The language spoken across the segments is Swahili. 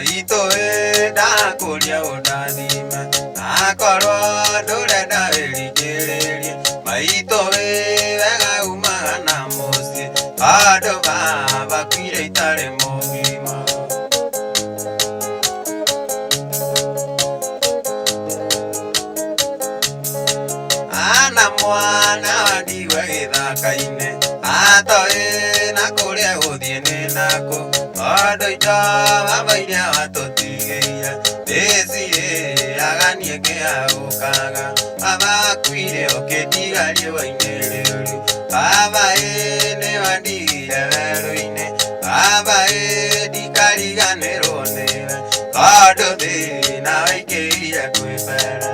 maito da kulia udadima akoro dore da eligere maito vega umana mosi ado baba kwire itare mogima ana mwana wadiwa githaka-ine atoe na kuria guthiene nako odo ita babaire watotigeire esi aganie kiagukaga abakwire okedigarie wainereri babae ne wandigire werũ-inĩ babae ndikariganĩrwo nĩwe tondũ thĩna waingĩhire kwĩmbere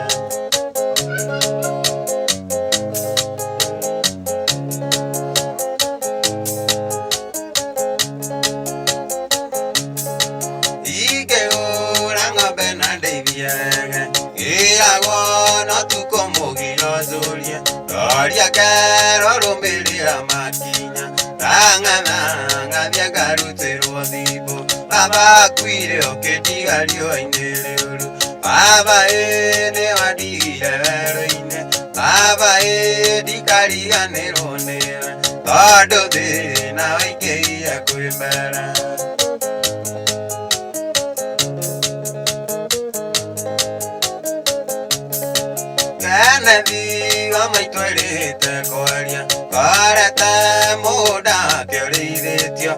Oria kero rumbiria makinya Rang'ang'a thia ngarutirwo thibo Baba kwire okedigario aineruru Baba ne wandigire werũ-inĩ Baba ndikariganĩrwo nĩwe tondũ thĩna waingĩhire kwĩmbere Kennedy wamaitwerete kwaria korete mũgũnda wake ũrĩithĩtio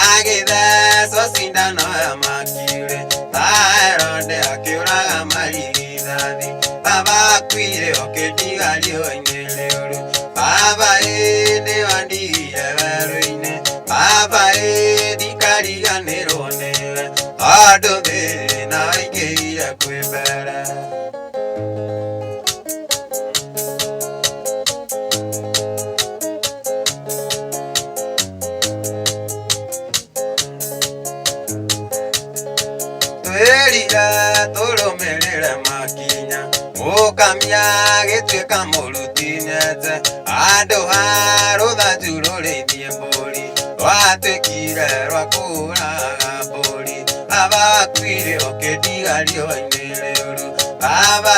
agĩthecwo cindano ya makire Herode akĩũraga marigithathi Baba kwire okĩndigario aineruru Baba nĩ wandigire werũ-inĩ Baba ndikariganĩrwo nĩwe tondũ thĩna waingĩhire kwĩmbere Twĩrire tũrũmĩrĩre makinya mũkamia gĩtuĩka mũrutinete handũ ha rũthanju rũrĩithie mbũri rwatuĩkire rwa kũũraga mbũri Baba kwire okĩndigario aineruru Baba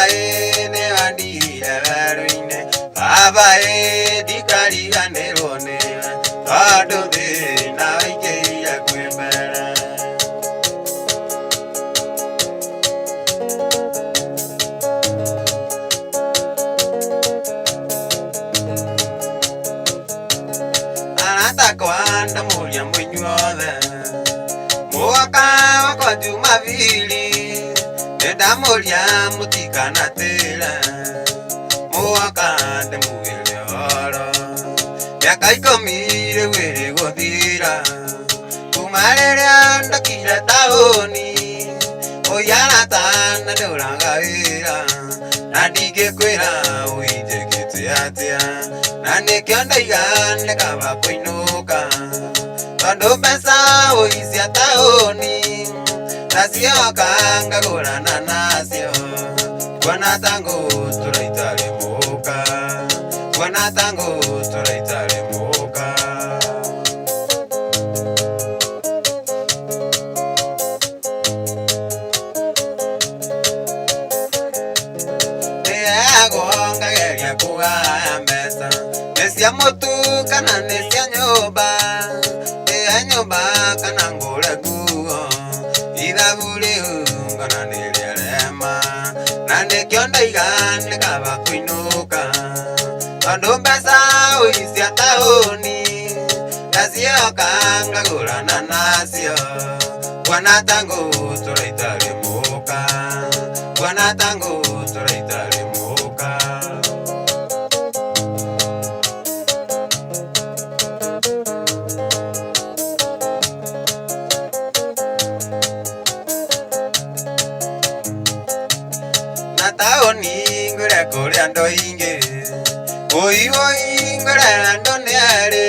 nĩ wandigire werũ-inĩ Baba ndikariganĩrwo nĩwe tondũ thĩna waingĩhire kwĩmbere Kwanda muria mwinyuothe muoka wakwa Jumapili nindamuria mutikanatĩre muoka ndĩmugĩre ũhoro mĩaka 10 rĩu ĩrĩ gũthira kuma rĩrĩa ndokire taũni ũyanatana ndĩũraga wĩra na ndingĩkwĩra ũinjĩkĩte atĩa na nĩkĩo ndaigane kaba kũinũka tondũ mbeca ũicia taũni nacioka ngagũrana nacio kuona ta ngũtũra itarĩ mũka kuona ta ngũtũra itarĩ mũka nĩagwo ngageria kũgaya mbeca nĩcia mũtu kana nĩcia nyũmba nyũmba kana ngũre nguo ithabu rĩu kana nĩrĩarema na nĩkĩo ndaigane kaba kũinũka tondũ mbeca ũicia taũni nacioka ngagũrana nacio kuona ta ngũtũra itarĩ mũka kuona ta ngũtũra itarĩ mũka taũni ngwĩre kũrĩ andũ aingĩ ngwĩre andũ nĩ erĩ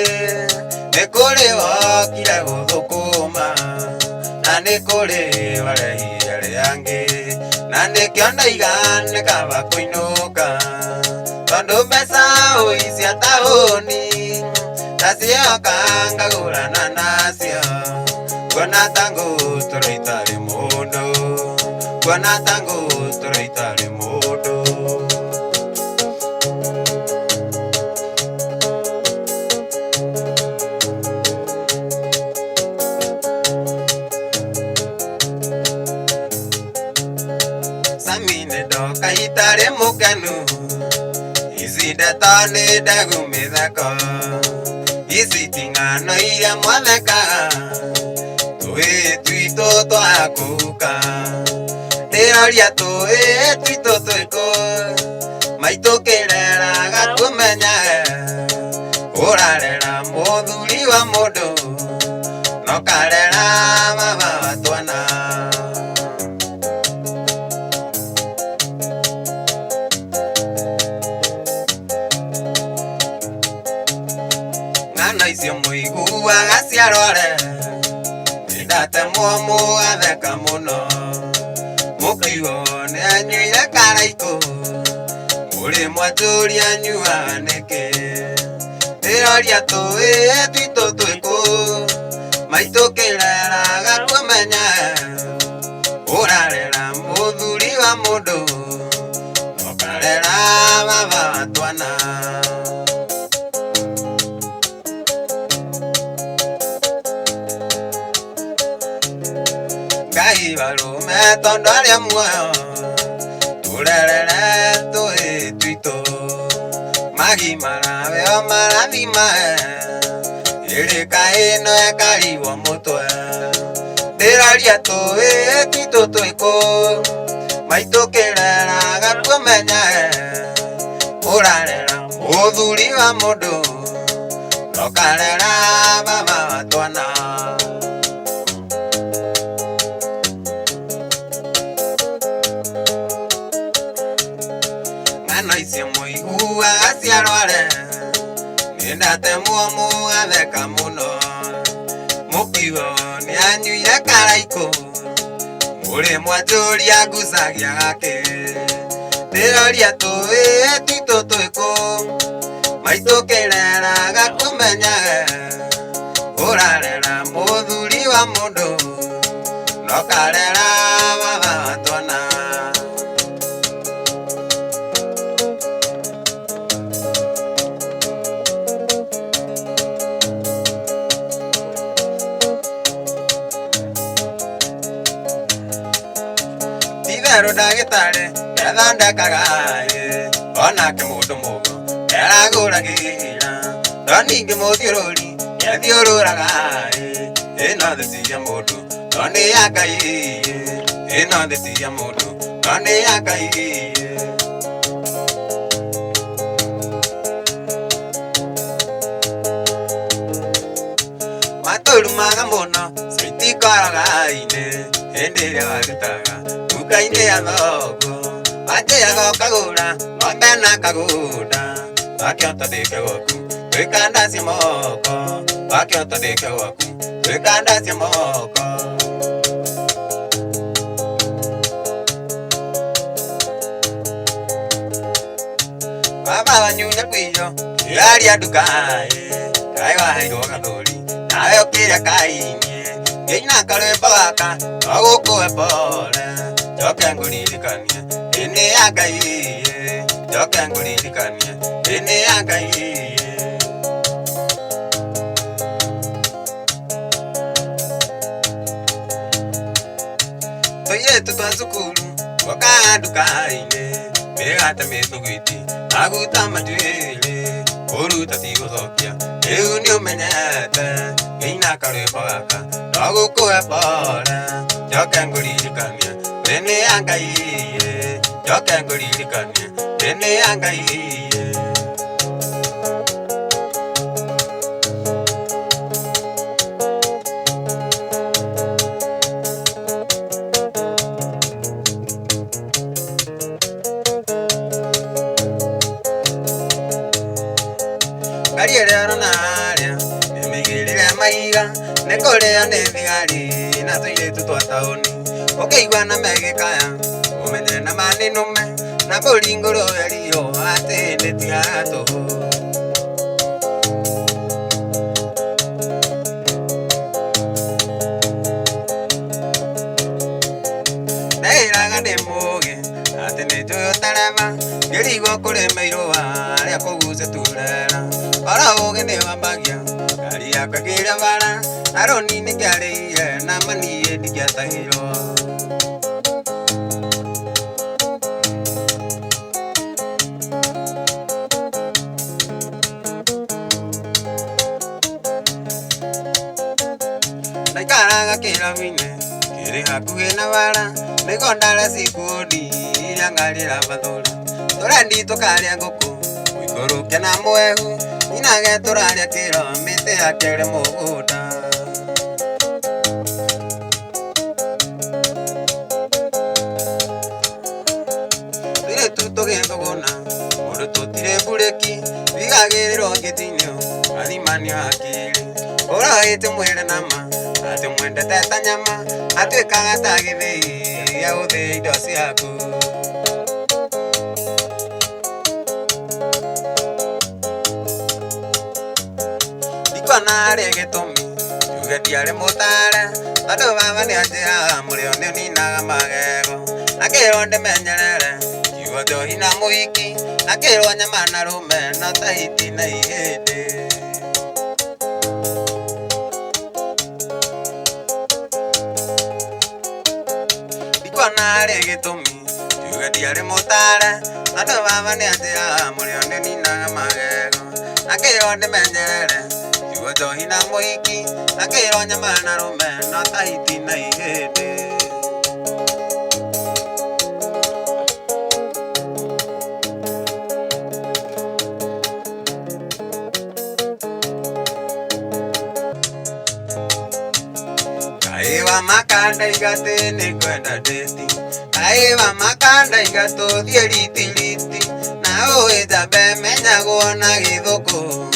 nĩ kũrĩ wokire gũthũkũma na nĩ kũrĩ warehire arĩa angĩ na nĩkĩo ndaigane kaba kũinũka tondũ mbeca ũicia taũni nacio ngagũrana nacio kuona ta ngũtũra itarĩ mũndũ tuana tango turaitare modo samine doka itare mukanu izida tane dagu medako isitingano iya mwameka tuito to akuka teraria tuito toiko maitokerera gakumenya urarera muthuri wa mundu nokarera baba twana ngana icio muigua gaciarore ndate muomu atheka muno mukigo ni anyuire karaiko muri mwaturi anyuaneke tiroria twito twiku maitokerera gakumenya urarera muthuri wa mundu nokarera baba twana Ngai barume tondo aria muoyo turerere twito magimara beo marathima irika ino ekariwo mutwe ndiraria twito twiku maitokerera gakumenya urarera muthuri wa mundu nokarera baba twana Naisi muigua aciarore nindate muomu atheka muno mukigo ni anyuire karaiko muri mwaturi agucagia gake ndiroria twito twiku maitokerera gakumenya urarera muthuri wa mundu nokarera baba twana Pero dagitare ndandakaga onake mundu mugo eraguragira ndoningi muthiruri yathiururaga ino thiti ya mundu noni ya Ngai ino thiti ya mundu noni ya Ngai maturu maga muno sitikaraga ine endiria warutaga Kaine ya thogo ate ya gokagura ngombe na kaguda akiota deke goku wekanda cia moko akiota deke goku wekanda cia moko baba wanyunya kwiyo yari adukai kai wa haido gathuri nayo kira kainye ngina karwemba gaka agukwe pole Joke nguririkania ini ya Ngai Joke nguririkania ini ya Ngai Toye tutwa sukuru wakadukaine Megata metugiti aguta matwele Oruta tigozokia eu ni umenyete Ngina karwemba gaka agukwe pole Joke nguririkania Ini ya Ngai Joke nguririkania ini ya Ngai Kariere naria nimigirire maiga nikuria ni thigari na tuiretu twa tauni ukeigua na megikaya umenye na maninume na buringuru erio ati nditigato Neiraga ngade moge atene to tarama geri go kure meiro ari akuguze turera para oge ne wambagia kari akagira bana aroni ni gari na mani edi gatahiro Naikaraga kila mine kiri hakuge na bara Negondala sikudi yangalira bathura Torandi tokaria ngoko Wikurukia na mwehu Inage turaria kiro mite akere muguda Tire tutogendo gona Oro tutire bureki Vigagiriro gitinyo Adimanyo akiri Ora ite mwere nama Ate mwende teta nyama Ate kagata githi Ya uthi indo ciaku Ikona ri gitumi Yuge ndiari mutare Tondu baba ni anjira Murio ni uninaga magego Nakirwo ndimenyerere Kiugo njohi na muhiki Nakirwo nyama na rume Na tahiti na ihindi Ikona ri gitumi Yuge ndiari mutare Tondu baba ni anjira Murio ni uninaga magego Nakirwo ndimenyerere Kiugo njohi na muhiki Nakirwo nyama na rume Na tahiti na ihindi Aiwa makanda igate ni kwenda deti Aiwa makanda igato thieriti Na uita bemenya guona githuku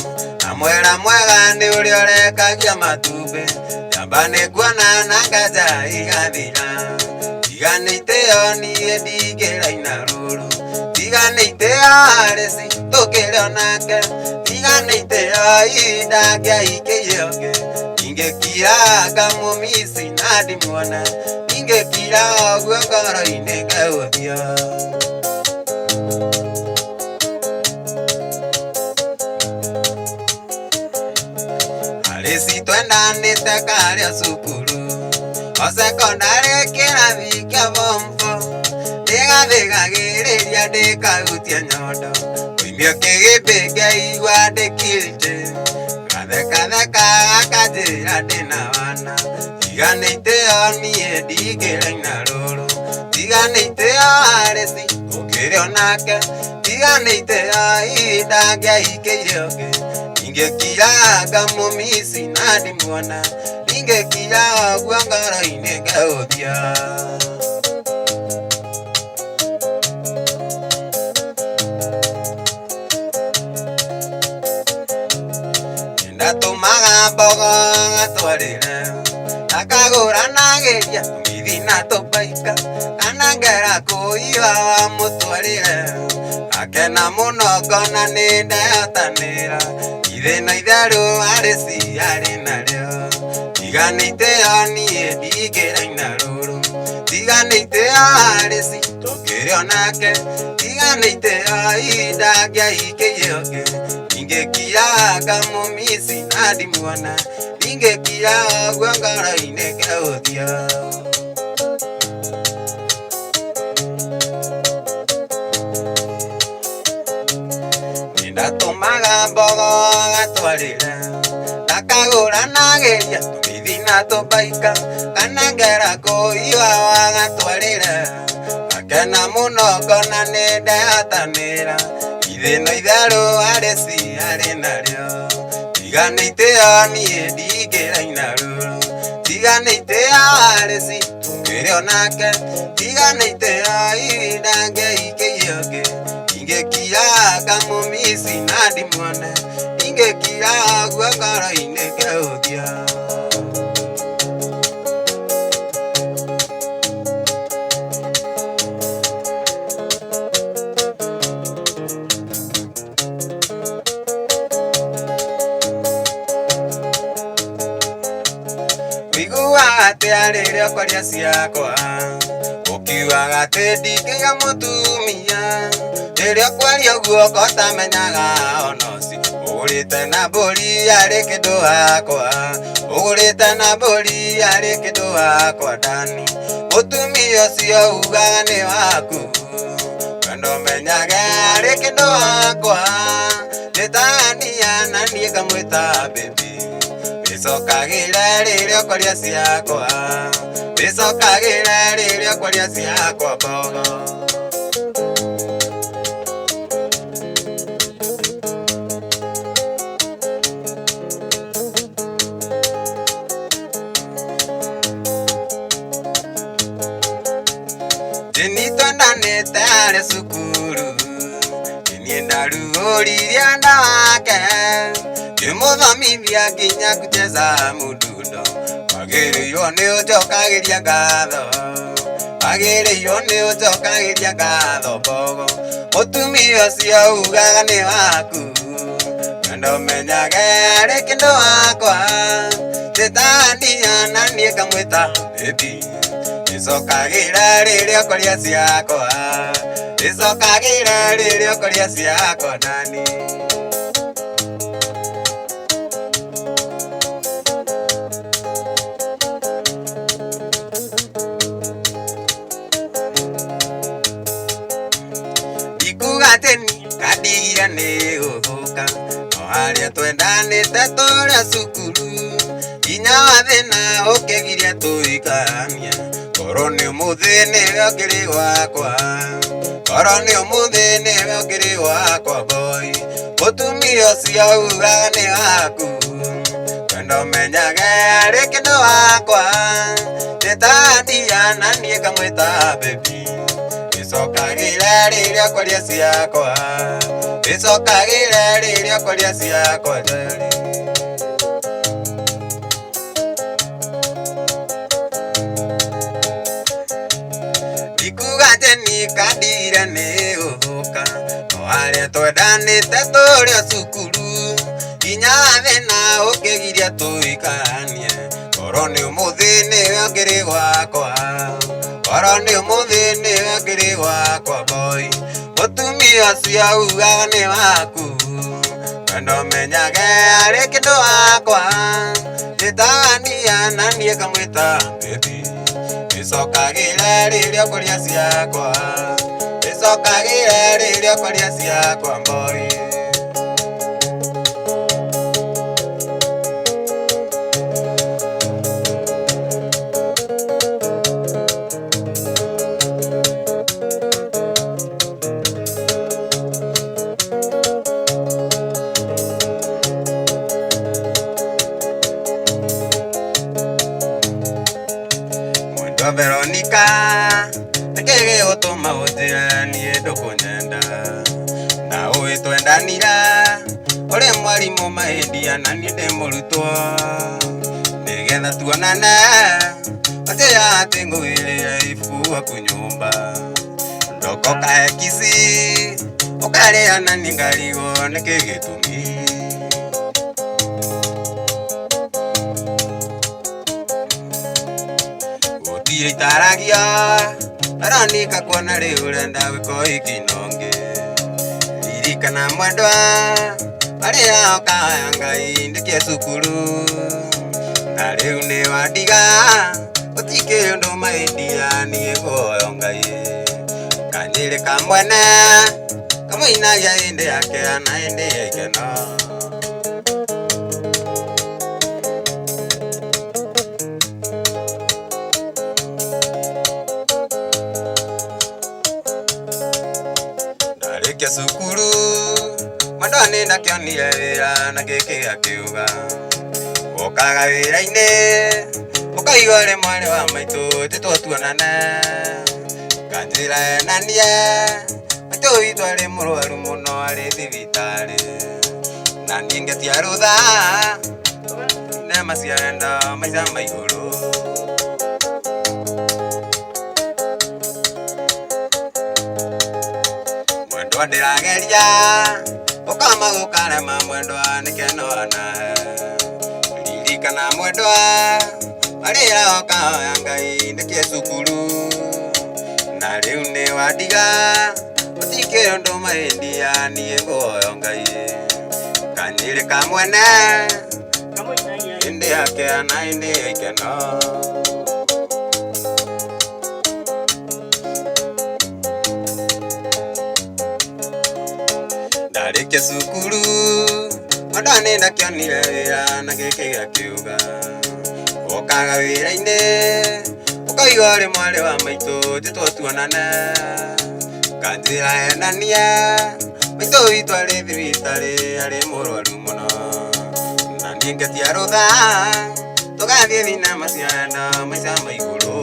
Na mwera mwega ni uri orekagia matube Jamba ni kuona na ngaja igathira Tiganite o nie ndigiraina ruru Tiganite aresi tukire onake Tiganite o idagia ikeyonge Ingekiraga mumisi nadimuona Ingekira oguo ngoro-ini ngauthio Arisi twendanite karia cukuru O sekondari kirathi kia form 4 Ndigathigagiriria ndikahutia nyondo Kuimio kigimbi ngeigua ndikirite Gatheka akajira ndina wana Tiganite o nie ndigiraina ruru Tiganite o aresi tukire onake Tiganite o ihinda ngiahingĩire ũngĩ Ingĩkiraga mũmisi na ndimuona Ingĩkira ũguo ngoro-inĩ ngaũthia Ndatumaga mbogo ngatwarire Akagũra nageria tumithi na tũbaika Kana ngera kũiba mũtwarire Akena mũno ngona nĩ ndehotanĩra Ithĩna itherũ arĩci arĩ narĩo Tiganĩte o niĩ ndigĩraina rũrũ Tiganĩte o arĩci tũkĩrĩ onake Tiganĩte o ihinda ngĩahingĩire ũngĩ Ingĩkiraga mũmisi na ndimuona Ingĩkira ũguo ngoro-inĩ ngaũthia Ndatũmaga mbogo gatwarĩre Ndakagũra nageria tũmithi na tũbaika Kana ngera kũiba gatwarĩre Akena mũno ngona nĩ ndehotanĩra Ithĩna itherũ arĩci arĩ narĩo Tiganĩte o niĩ ndigĩraina rũrũ Tiganĩte o arĩci tũkĩrĩ onake Tiganĩte o ihinda ngĩahingĩire ũngĩ Ingĩkiraga mũmisi na ndimuone Ingĩkira ũguo ngoro-inĩ ngaũthia Wiguaga atĩa rĩrĩa ũkwaria ciakwa ũkiugaga atĩ ndingĩiga mũtumia rĩrĩa ũkwaria ũguo ũtamenyaga ona ũcio ũgũrĩte na mbũri arĩ kĩndũ wakwa ũgũrĩte na mbũri arĩ kĩndũ wakwa ndani mũtumia ũcio ugaga nĩ waku wendo menyage arĩ kĩndũ wakwa nĩtania na niĩ ngamwĩta baby Wĩcokagĩre rĩrĩa ũkwaria ciakwa Wĩcokagĩre rĩrĩa ũkwaria ciakwa mbogo Jeni twendanĩte arĩ cukuru Niĩ ndaruũririe nda wake Ngĩmũthomithia nginya kucheza mudundo Wagĩrĩirwo nĩ ũnjokagĩria ngatho Wagĩrĩirwo nĩ ũnjokagĩria ngatho mbogo Mũtumia ũcio ugaga nĩ waku Wendo menyage arĩ kĩndũ wakwa Ndĩtania na niĩ ngamwĩta baby Wĩcokagĩre rĩrĩa ũkwaria ciakwa Wĩcokagĩre rĩrĩa ũkwaria ciakwa nani Ndikugateni kandigia nĩ gũthũka No harĩa twendanĩte tũrĩa cukuru Nginya wa thĩna ũkĩgiria tũikarania Koro nĩ ũmũthĩ nĩwe ũkĩrĩ wakwa Koro nĩ ũmũthĩ nĩwe ũkĩrĩ wakwa boy Mũtumia ũcio ugaga nĩ waku Wendo menyage arĩ kĩndũ wakwa Ndĩtania na niĩ ngamwĩta baby Wĩcokagĩre rĩrĩa ũkwaria ciakwa Wĩcokagĩre rĩrĩa ũkwaria ciakwa njeri Ndikugateni kandigire nĩ gũthũka No harĩa twendanĩte tũrĩa cukuru Nginya thĩna ũkĩgiria tũikaranie Koro nĩ ũmũthĩ nĩwe ũkĩrĩ wakwa Koro nĩ ũmũthĩ nĩwe ũkĩrĩ wakwa boy Mũtumia ũcio ugaga nĩ waku Wendo menyage arĩ kĩndũ wakwa Ndĩtania na niĩ ngamwĩta baby Wĩcokagĩre rĩrĩa ũkwaria ciakwa Wĩcokagĩre rĩrĩa ũkwaria ciakwa boy Veronica, nĩkĩĩ gĩgũtũma ũnjĩre niĩ ndũkũnyenda Na ũĩ twendanira ũrĩ mwarimũ mahĩndia na niĩ ndĩ mũrutwo Nĩgetha tuonane Wajĩra atĩ ngũgĩrĩre ibuku gwaku nyũmba Ndokoka hekici ũkarĩa na niĩ ngarigwo nĩkĩĩ gĩtũmi Gũtirĩ itaragia Veronica kuona rĩu ũrenda gwĩka ikinonge Ririkana mwendwa Arĩa ũkahaya Ngai ndĩkie cukuru Na rĩu nĩ wandiga Gũtikĩrĩ ũndũ mahĩndia niĩ guoyo Ngai Kanyĩrĩ ka mwene Kamũinagia hĩndĩ yake na hĩndĩ ya ikeno Ndarĩkia cukuru Mwendwa nĩ ndakĩonire wĩra na gĩkĩ akiuga Ũkaga wĩra-inĩ Ũkaigua ũrĩ mwarĩ wa maitũ tũtuonane Kanjĩra enanie Maitũ witũ arĩ mũrwaru mũno arĩ thibitarĩ Na niĩ ngĩtia rũtha Nema ciarenda maica ma igũrũ Mwendwa ndĩrageria Ũkama gũkarema mwendwa nĩkeno anahe Ririkana mwendwa Maria oka Ngai ndeke cukuru na riu ni wadiga utikire ndo maindia nie ngoyo Ngai kanyire kamwene indi yake ana indi ikeno ndarike cukuru madane ndakionire wira na giki gakiuga okaga wira-ini ukaigua ri mwari wa maitu titwotuonane kanjira enania maitu witu ari thibitari ari murwaru muno na nie ngetia rutha tugathie thinema cia wendo maica ma iguru